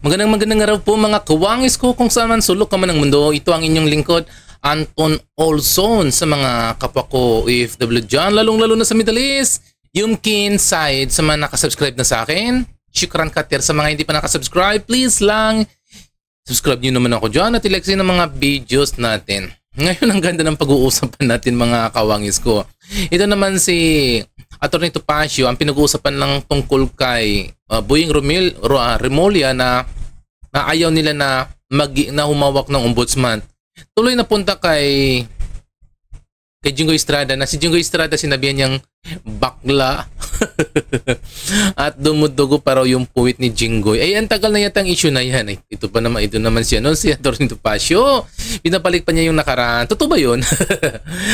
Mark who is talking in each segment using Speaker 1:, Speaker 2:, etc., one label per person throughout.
Speaker 1: Magandang araw po mga kawangis ko kung saan man sulok ka man ng mundo. Ito ang inyong lingkod, Anton Olson, sa mga kapwa ko OFW dyan, lalong-lalo na sa Middle East. Yumkin side sa mga nakasubscribe na sa akin. Shukran katir sa mga hindi pa nakasubscribe. Please lang, subscribe nyo naman ako dyan at ilike ng mga videos natin. Ngayon ang ganda ng pag-uusapan natin mga kawangis ko. Ito naman si Atty. Topacio, ang pinag-uusapan lang tungkol kay Boying Remulla na ayaw nila na humawak ng ombudsman. Tuloy na punta kay Jinggoy Estrada na si Jinggoy Estrada sinabihan niyang bakla at dumudugo pa raw yung puwit ni Jinggoy. Ay, ang tagal na yata ang issue na yan. Ay, ito naman siya, no? Si Atty. Topacio. Pinapalik pa niya yung nakaraan. Totoo ba yun?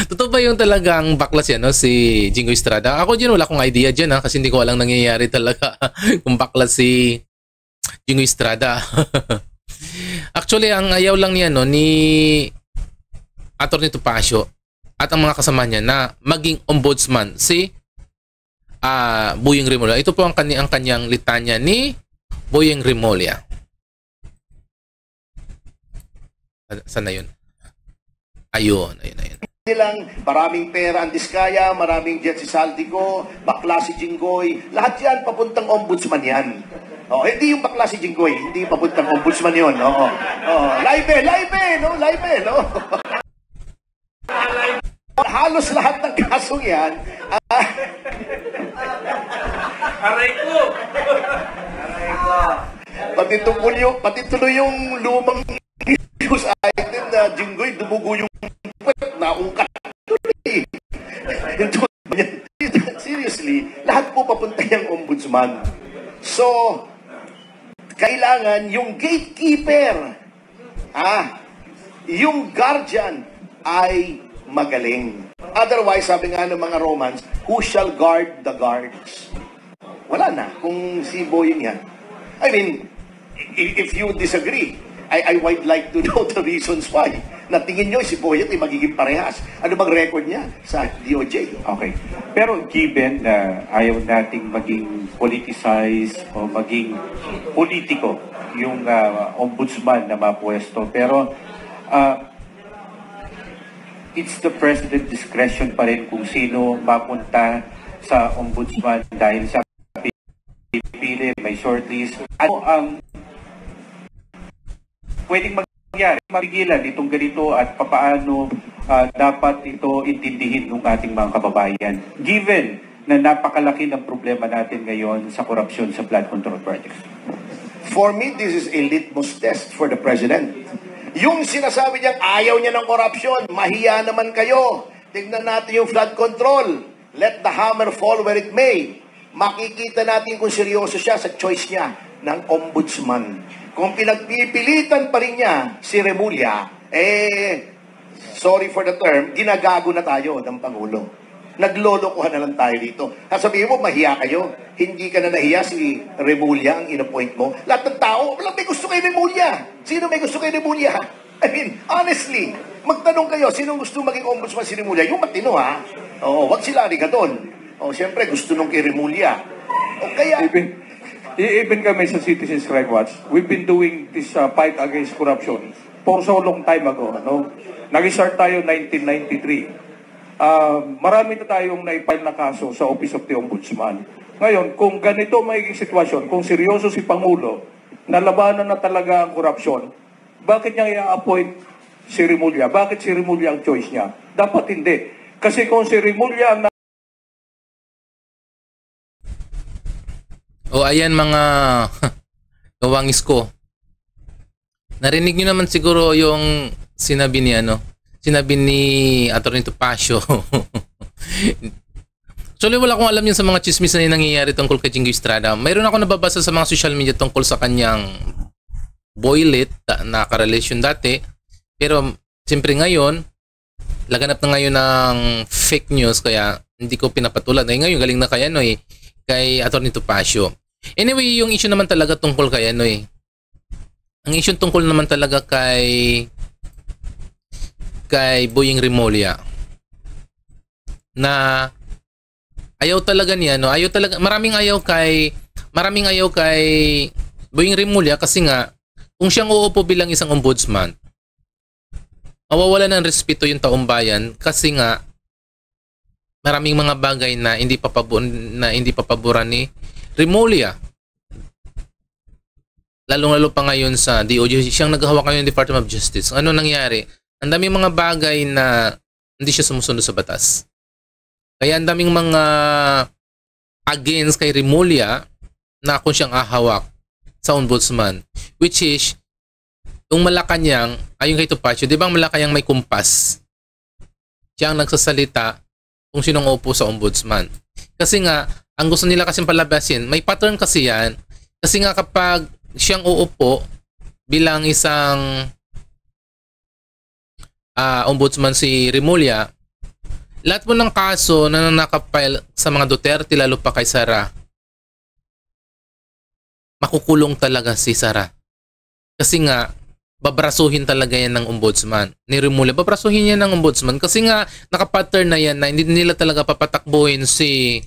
Speaker 1: Totoo ba yung talagang bakla siya, no? Si Jinggoy Estrada? Ako dyan, wala akong idea dyan, ha? Kasi hindi ko alam nangyayari talaga kung bakla si Jinggoy Estrada. Actually, ang ayaw lang niya, no, ni Atty. Topacio at ang mga kasama niya na maging ombudsman si Boying Remulla. Ito po ang kanyang litanya ni Boying Remulla. Saan na yun? Ayun.
Speaker 2: Lang, maraming pera ang Diskaya, maraming jet si Saldico, bakla si Jinggoy, lahat yan papuntang ombudsman yan. Oh, hindi yung bakla si Jinggoy, hindi papuntang ombudsman yun. Live, no? Halos lahat ng kasong yan.
Speaker 3: Aray ko.
Speaker 2: Pati tuloy yung lumang news item na Jinggoy, dumugo yung puwet, naungkat. Seriously, lahat po papunta yung ombudsman. So, kailangan yung gatekeeper, yung guardian ay magaling. Otherwise, sabi nga ng mga Romans, who shall guard the guards? Wala na kung si Boying yan. I mean, if you disagree, I would like to know the reasons why. Na tingin nyo si Boying ay magiging parehas. Ano bang record niya sa DOJ?
Speaker 4: Okay. Pero given na ayaw nating maging politicized o maging politiko yung ombudsman na mapwesto, pero it's the president discretion pa rin kung sino mapunta sa ombudsman dahil sa pipili, may shortlist. Ano ang pwedeng mangyari, mapigilan itong ganito at papaano dapat ito intindihin ng ating mga kababayan given na napakalaki ng problema natin ngayon sa korupsyon sa flood control projects?
Speaker 2: For me, this is a litmus test for the president. Yung sinasabi niyang ayaw niya ng korupsyon, mahiya naman kayo. Tignan natin yung flood control. Let the hammer fall where it may. Makikita natin kung seryoso siya sa choice niya ng ombudsman. Kung pinagpipilitan pa rin niya si Remulla, sorry for the term, ginagago na tayo ng Pangulo. Naglolokohan na lang tayo dito. Sabihin mo, mahiya kayo. Hindi ka na nahiya si Remulla ang in-appoint mo. Lahat ng tao, walang may gusto kay Remulla. Sino may gusto kay Remulla? I mean, honestly, magtanong kayo, sino gusto maging ombudsman si Remulla? Yung matino, ha? Oo, wag sila arigadon. Siyempre, gusto nung kay Remulla. Kaya...
Speaker 4: Even kami sa Citizens Rights Watch, we've been doing this fight against corruption for so long time ago. Nag-start tayo 1993. Marami na tayong naipile na kaso sa Office of the Ombudsman. Ngayon, kung ganito magiging sitwasyon, kung seryoso si Pangulo, nalabanan na talaga ang korupsyon, bakit niya i-appoint si Remulla? Bakit si Remulla ang choice niya? Dapat hindi. Kasi kung si Remulla ang
Speaker 1: ayan mga kawangis ko. Narinig niyo naman siguro yung sinabi ni Atty. Topacio. Actually, wala akong alam yun sa mga chismis na nangyayari tungkol kay Jinggoy Estrada. Mayroon ako nababasa sa mga social media tungkol sa kanyang boylet na karelasyon dati. Pero, siyempre ngayon, laganap na ngayon ng fake news kaya hindi ko pinapatulan. Ngayon, galing na kay kay Atty. Topacio. Anyway, yung issue naman talaga tungkol kay ang issue tungkol naman talaga kay Boying Remulla na ayaw talaga niya, no? Ayaw talaga, maraming ayaw kay Boying Rimulya kasi nga kung siyang uupo bilang isang ombudsman, mawawala ng respeto yung taong bayan kasi nga maraming mga bagay na hindi papaboran ni Rimulya. Lalong-lalo pa ngayon sa DOJ, siyang naghahawak ngayon ng Department of Justice. Ano nangyari? Ang daming mga bagay na hindi siya sumusunod sa batas. Kaya ang daming mga against kay Rimulya na kung siyang ahawak sa ombudsman, which is yung Malacanang, ayon kay Topacio, di ba ang Malacanang may kumpas? Siya ang nagsasalita kung sinong upo sa ombudsman. Kasi nga, ang gusto nila kasing palabasin, may pattern kasi yan. Kasi nga kapag siyang uupo bilang isang ombudsman si Rimulya, lahat mo ng kaso na nakapile sa mga Duterte, lalo pa kay Sara, makukulong talaga si Sara. Kasi nga, babrasuhin talaga yan ng ombudsman. Ni Rimulya, babrasuhin yan ng ombudsman. Kasi nga, nakapattern na yan na hindi nila talaga papatakbuhin si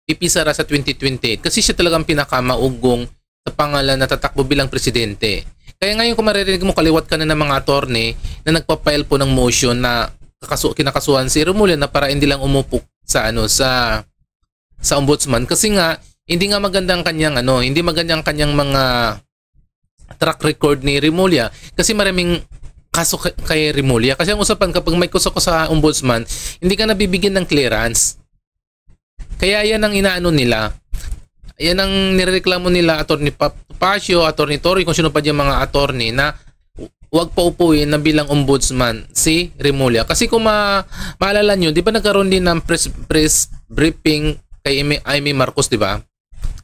Speaker 1: VP Sara sa 2028. Kasi siya talagang pinakamaugong sa pangalan na tatakbo bilang presidente. Kaya ngayon kung maririnig mo, kaliwat ka na ng mga attorney na nagpa-file po ng motion na kinakasuhan si Rimulya na para hindi lang umupo sa sa ombudsman. Kasi nga, hindi nga maganda ang kanyang hindi maganda ang kanyang mga track record ni Rimulya kasi maraming kaso kay Rimulya. Kasi ang usapan kapag may kaso ko sa ombudsman, hindi ka nabibigyan ng clearance. Kaya yan ang inaano nila. Yan ang nirereklamo nila Attorney Topacio, Attorney Tory, kung sino pa dyan mga attorney na huwag pa upuin na bilang ombudsman si Rimulya. Kasi kung maalala nyo, di ba nagkaroon din ng press briefing kay Amy Marcos, di ba?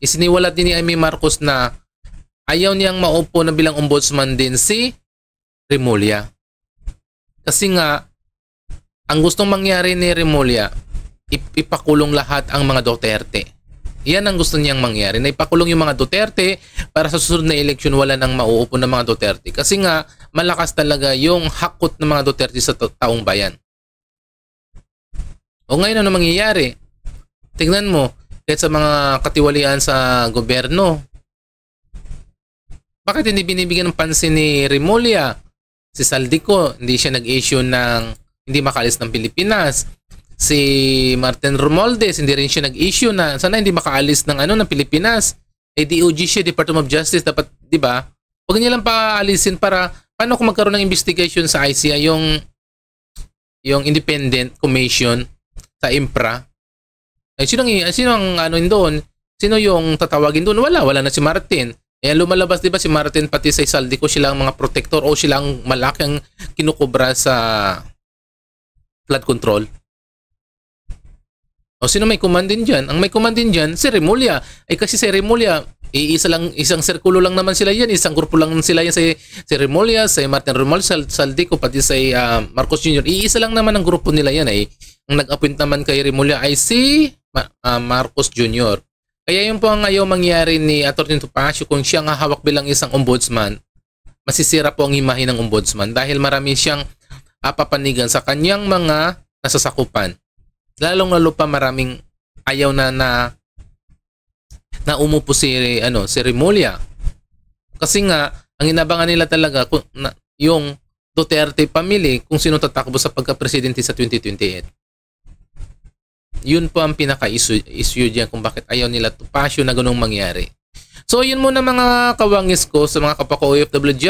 Speaker 1: Isiniwalat din ni Amy Marcos na ayaw niyang maupo na bilang ombudsman din si Rimulya. Kasi nga, ang gustong mangyari ni Rimulya, ipakulong lahat ang mga Duterte. Yan ang gusto niyang mangyari, na ipakulong yung mga Duterte para sa susunod na eleksyon wala nang mauupo ng mga Duterte. Kasi nga, malakas talaga yung hakot ng mga Duterte sa taong bayan. O ngayon ano mangyayari? Tingnan mo, kahit sa mga katiwalian sa gobyerno, bakit hindi binibigyan ng pansin ni Rimulya? Si Saldico, hindi siya nag-issue ng hindi makalis ng Pilipinas. Si Martin Romualdez, hindi rin siya nag-issue na sana hindi makaalis ng ng Pilipinas. DOJ siya, Department of Justice, dapat, di ba? Huwag niya lang paalisin para paano kung magkaroon ng investigation sa ICI yung independent commission sa IMPRA. Ay, sino ang doon? Sino yung tatawagin doon? Wala na si Martin. Eh lumalabas 'di ba si Martin pati sa Saldico sila ang mga protector o sila ang malaking kinukubra sa flood control. O sino may command din diyan? Ang may command din diyan si Rimulya. Ay kasi si Rimulya, isang sirkulo lang naman sila yan, isang grupo lang sila yan si Rimulya, si Martin Romualdez, Saldico pati si Marcos Jr. Iisa lang naman ang grupo nila yan ay. Ang nag-appoint naman kay Rimulya ay si Marcos Jr. Kaya yun po ang ayaw mangyari ni Atty. Topacio kung siya nga hawak bilang isang ombudsman, masisira po ang imahe ng ombudsman dahil marami siyang papanigan sa kanyang mga nasasakupan. Lalong-lalo pa maraming ayaw na umupo si Rimulya. Kasi nga, ang inabangan nila talaga yung Duterte family kung sino tatakbo sa pagka-presidente sa 2028. Yun po ang pinaka-issue diyan kung bakit ayaw nila Topacio na ganung mangyari. So yun muna mga kawangis ko sa mga kapako OFW dyan.